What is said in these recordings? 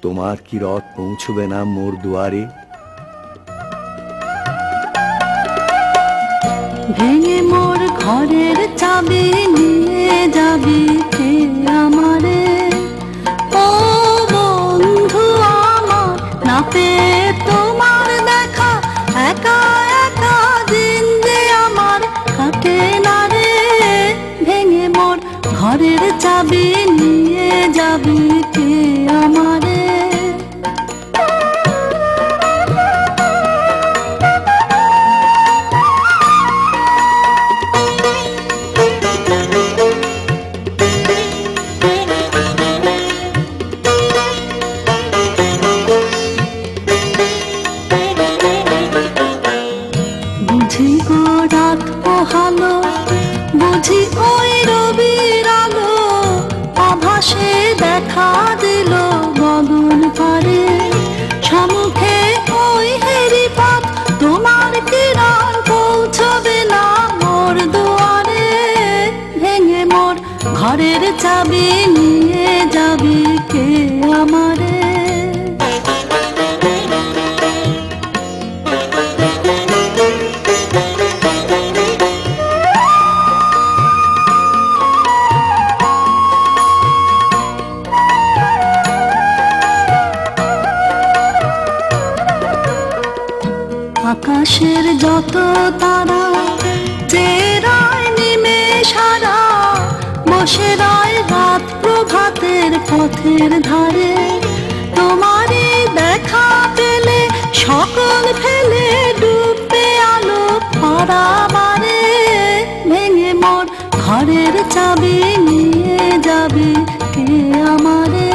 তোমার কি রথ পৌঁছবে না মোর দুয়ারে? ভেঙে মোর ঘরের চাবি নিয়ে যাবি কে আমারে? ও বন্ধু আমার, না পেয়ে তোমার দেখা একা একা দিন যে আমার কাটে না রে। ভেঙে মোর ঘরের চাবি নিয়ে যাবি কে আমারে? বুঝি গো রাত পোহালো, বুঝি ওই রবির আলো, আভাসে দেখা দিল গগন পারে। সম্মুখে ওই হেরি পথ, তোমার কিরণ পৌঁছবে না মোর দুয়ারে। ভেঙে মোর ঘরের চাবি নিয়ে যাবি কে আমারে? আকাশের যত তারা যে রয় নিমেষারা, বসে রয় রাত প্রভাতের পথের ধারে। তোমারই দেখা পেলে সকল ফেলে ডুববে আলো পারাবারে। ভেঙে মোর ঘরের চাবি নিয়ে যাবি কে আমারে?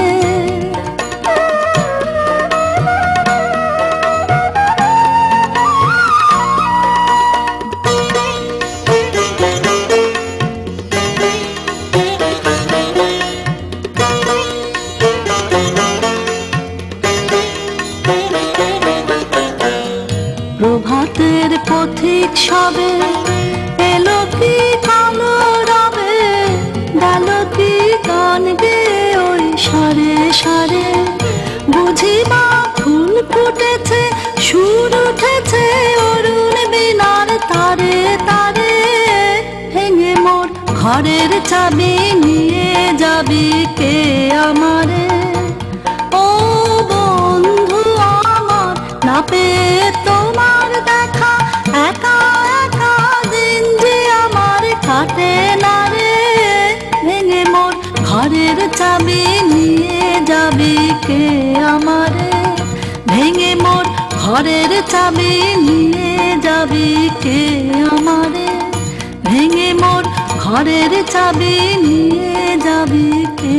প্রভাতের পথিক সবে এলো কি কালো রবে, গেল কি গান গে ওই সারে সারে। বুঝি বা ফুল ফুটেছে, সুর উঠেছে অরুণ বীণার তারে তারে। ভেঙে মোর ঘরের চাবি নিয়ে যাবি কে আমারে? ও বন্ধু আমার, না পেয়ে তোমার দেখা একা একা দিন যে আমার কাটে না রে। ভেঙে মোর ঘরের চাবি নিয়ে যাবি কে আমারে? ভেঙে মোর ঘরের চাবি নিয়ে যাবি কে আমারে? ভেঙে মোর ঘরের চাবি নিয়ে যাবি কে